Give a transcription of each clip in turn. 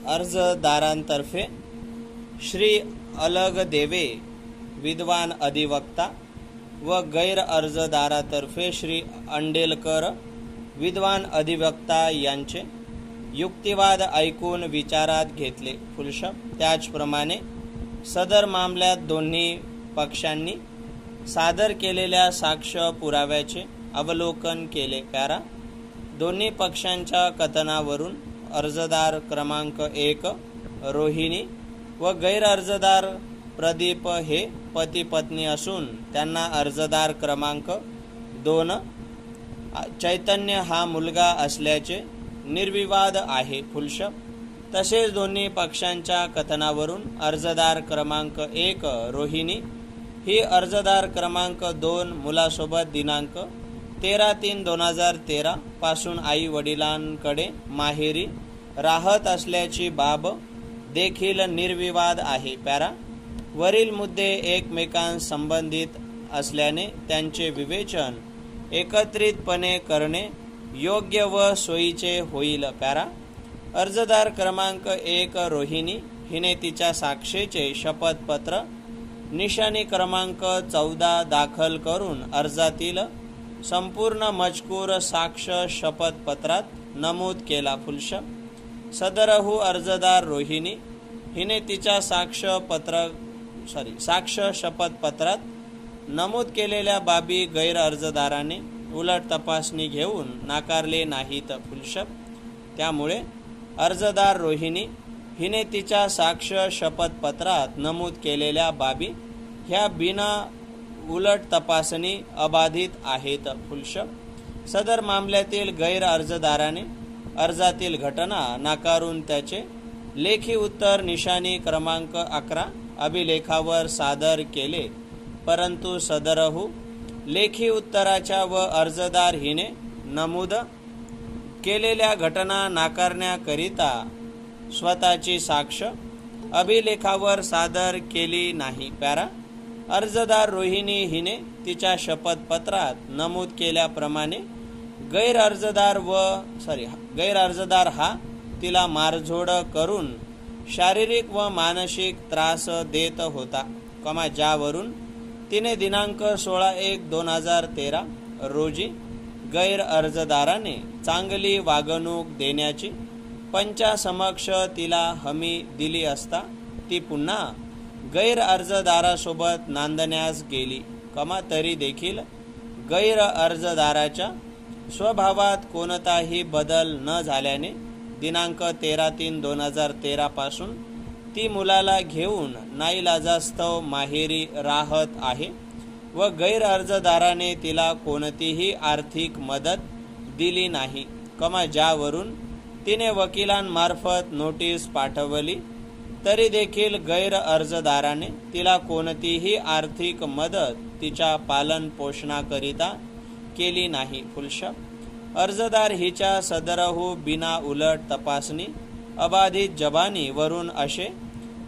अर्जदारांतर्फे श्री अलग देवे विद्वान अधिवक्ता व गैर अर्जदारातर्फे श्री अंडेलकर विद्वान अधिवक्ता यांचे युक्तिवाद ऐकून विचारात घेतले. त्याचप्रमाणे सदर मामल्यात दोन्ही पक्षांनी सादर केलेल्या साक्ष पुराव्याचे अवलोकन केले. दोन्ही पक्षांच्या कथनावरून अर्जदार क्रमांक 1 रोहिणी व गैर अर्जदार प्रदीप हे पती पत्नी असून त्यांना अर्जदार क्रमांक 2 चैतन्य हा मुलगा असल्याचे निर्विवाद आहे. तसेच दोन्ही पक्षांच्या कथनावरून अर्जदार क्रमांक 1 रोहिणी ही अर्जदार क्रमांक 2 मुलासोबत दिनांक 13/3/2013 पासून आई वडिलांकडे माहेरी राहत असल्याची बाब देखील निर्विवाद आहे. वरील मुद्दे एकमेकांसंबंधित असल्याने त्यांचे विवेचन एकत्रितपणे करणे योग्य व सोयीचे होईल. अर्जदार क्रमांक 1 रोहिणी हिने तिच्या साक्षेचे शपथपत्र निशाणी क्रमांक 14 दाखल करून अर्जातील संपूर्ण मजकूर साक्ष शपथपत्रात नमूद केला. सदरहू अर्जदार रोहिणी हिने तिच्या साक्ष शपथपत्रात नमूद केलेल्या बाबी गैर अर्जदाराने उलट तपासणी घेऊन नाकारले नाहीत. त्यामुळे अर्जदार रोहिणी हिने तिच्या साक्ष शपथपत्रात नमूद केलेल्या बाबी ह्या बिना उलट तपासणी अबाधित आहेत. सदर मामल्यातील गैर अर्जदाराने अर्जातील घटना नाकारून त्याचे लेखी उत्तर निशाणी क्रमांक 11 अभिलेखावर सादर केले. परंतु सदरहू लेखी उत्तराच्या व अर्जदार हिने नमूद केलेल्या घटना नाकारण्याकरिता स्वतःची साक्ष अभिलेखावर सादर केली नाही. अर्जदार रोहिणी हिने तिच्या शपथपत्रात नमूद केल्याप्रमाणे गैर अर्जदार हा तिला मारझोड करून शारीरिक व मानसिक त्रास देत होता, ज्यावरून तिने दिनांक 16/1/2013 रोजी गैर अर्जदाराने चांगली वागणूक देण्याची पंचासमक्ष तिला हमी दिली असता ती पुन्हा गैर अर्जदारासोबत नांदण्यास गेली, तरी देखील गैर अर्जदाराच्या स्वभावात कोणताही बदल न झाल्याने दिनांक 13/3/2013 पासून ती मुलाला घेऊन नाईलाजास्तव माहेरी राहत आहे व गैर अर्जदाराने तिला कोणतीही आर्थिक मदत दिली नाही, ज्यावरून तिने वकिलांमार्फत नोटीस पाठवली तरी देखील गैर अर्जदाराने तिला कोणतीही आर्थिक मदत तिच्या पालन पोषणाकरिता केली नाही. अर्जदार हिच्या सदरहू बिना उलट तपासणी अबाधित जबानी वरून असे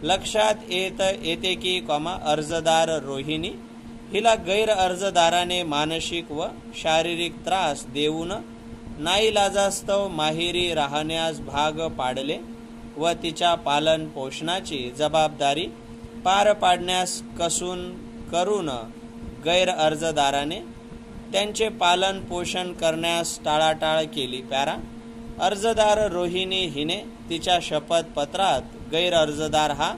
लक्षात येते की अर्जदार रोहिणी हिला गैर अर्जदाराने मानसिक व शारीरिक त्रास देऊन नाईलाजास्तव माहेरी राहण्यास भाग पाडले व तिच्या पालन पोषणाची जबाबदारी पार पाडण्यास करून गैर अर्जदाराने त्यांचे पालन पोषण करण्यास टाळाटाळ केली. अर्जदार रोहिणी हिने तिच्या शपथपत्रात गैर अर्जदार हा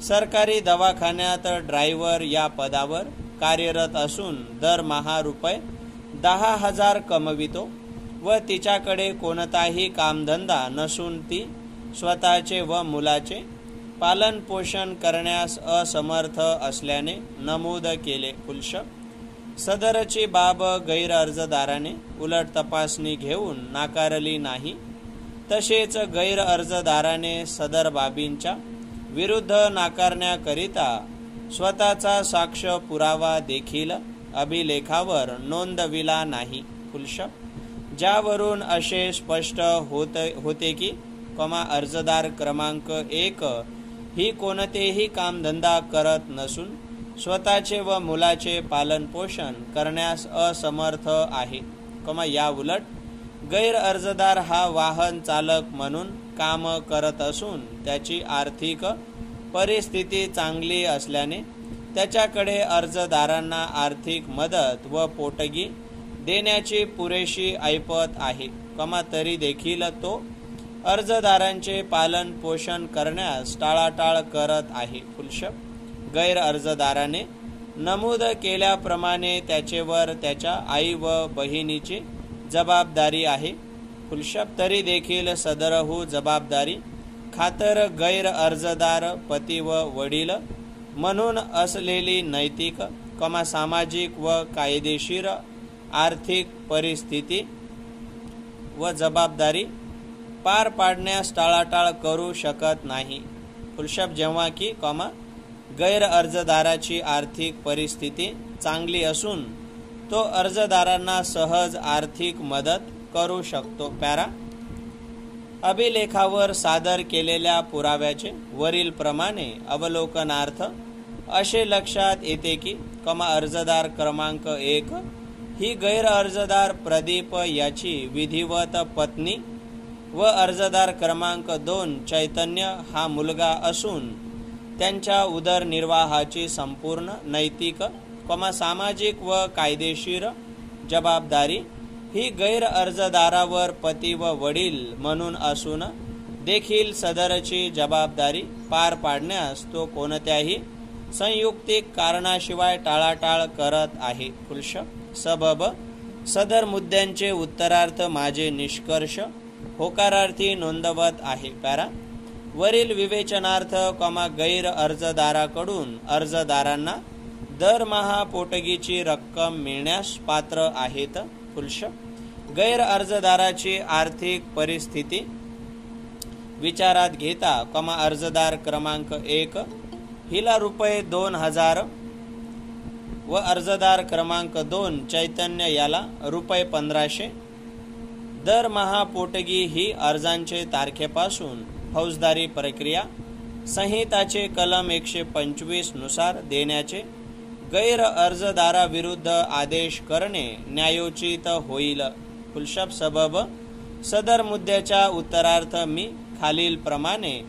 सरकारी दवाखान्यात ड्रायव्हर या पदावर कार्यरत असून दरमहा ₹10,000 कमवितो व तिच्याकडे कोणताही कामधंदा नसून ती स्वतःचे व मुलाचे पालन पोषण करण्यास असमर्थ असल्याने नमूद केले. सदरची बाब गैर अर्जदाराने उलट तपासणी घेऊन नाकारली नाही. तसेच गैर अर्जदाराने सदर बाबींच्या विरुद्ध नाकारण्याकरिता स्वतःचा साक्ष पुरावा देखील अभिलेखावर नोंदविला नाही. ज्यावरून असे स्पष्ट होते की अर्जदार क्रमांक 1 ही कोणतेही कामधंदा करत नसून स्वतःचे व मुलाचे पालन पोषण करण्यास असमर्थ आहे, या उलट गैर अर्जदार हा वाहन चालक म्हणून काम करत असून त्याची आर्थिक परिस्थिती चांगली असल्याने त्याच्याकडे अर्जदारांना आर्थिक मदत व पोटगी देण्याची पुरेशी ऐपत आहे, तरी देखील तो अर्जदारांचे पालन पोषण करण्यास टाळाटाळ करत आहे. गैर अर्जदाराने नमूद केल्याप्रमाणे त्याचेवर त्याच्या आई व बहिणीची जबाबदारी आहे. तरी देखील सदरहू जबाबदारी खातर गैर अर्जदार पती व वडील म्हणून असलेली नैतिक, सामाजिक व कायदेशीर आर्थिक परिस्थिती व जबाबदारी पार पाडण्यास टाळाटाळ करू शकत नाही. जेव्हा की गैर अर्जदाराची आर्थिक परिस्थिती चांगली असून तो अर्जदारांना सहज आर्थिक मदत करू शकतो. अभिलेखावर सादर केलेल्या पुराव्याचे वरील प्रमाणे अवलोकनार्थ असे लक्षात येते की अर्जदार क्रमांक 1 ही गैर अर्जदार प्रदीप याची विधिवत पत्नी व अर्जदार क्रमांक 2 चैतन्य हा मुलगा असून त्यांच्या उदरनिर्वाहाची संपूर्ण नैतिक, सामाजिक व कायदेशीर जबाबदारी ही गैर अर्जदारावर पती व वडील म्हणून असून देखील सदरची जबाबदारी पार पाडण्यास तो कोणत्याही संयुक्तिक कारणाशिवाय टाळाटाळ करत आहे. सबब सदर मुद्द्यांचे उत्तरार्थ माझे निष्कर्ष होकारार्थी नोंदवत आहे. वरील विवेचनार्थ गैर अर्जदाराकडून अर्जदारांना दरमहा पोटगीची रक्कम मिळण्यास पात्र आहेत. गैर अर्जदाराची आर्थिक परिस्थिती विचारात घेता अर्जदार क्रमांक 1 हिला ₹2,000 व अर्जदार क्रमांक 2 चैतन्य याला ₹1,500 दरमहा पोटगी ही अर्जांचे तारखेपासून फौजदारी प्रक्रिया संहिताचे कलम 125 नुसार देण्याचे गैर अर्जदाराविरुद्ध आदेश करणे न्यायोचित होईल. सबब सदर मुद्द्याच्या उत्तरार्थ मी खालील प्रमाणे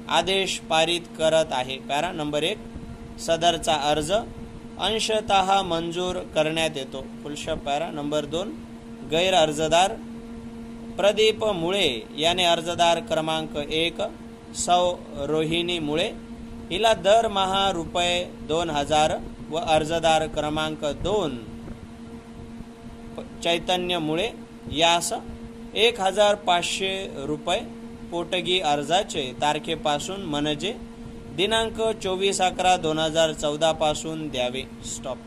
आदेश पारित करत आहे. नंबर 1 सदरचा अर्ज अंशतः मंजूर करण्यात येतो. नंबर 2 गैर अर्जदार प्रदीप मुळे याने अर्जदार क्रमांक 1 सौ रोहिणी मुळे हिला दरमहा ₹2,000 व अर्जदार क्रमांक 2 चैतन्य मुळे यास ₹1,500 पोटगी अर्जाचे तारखेपासून म्हणजे दिनांक 24/11/2014 पासून द्यावे. स्टॉप.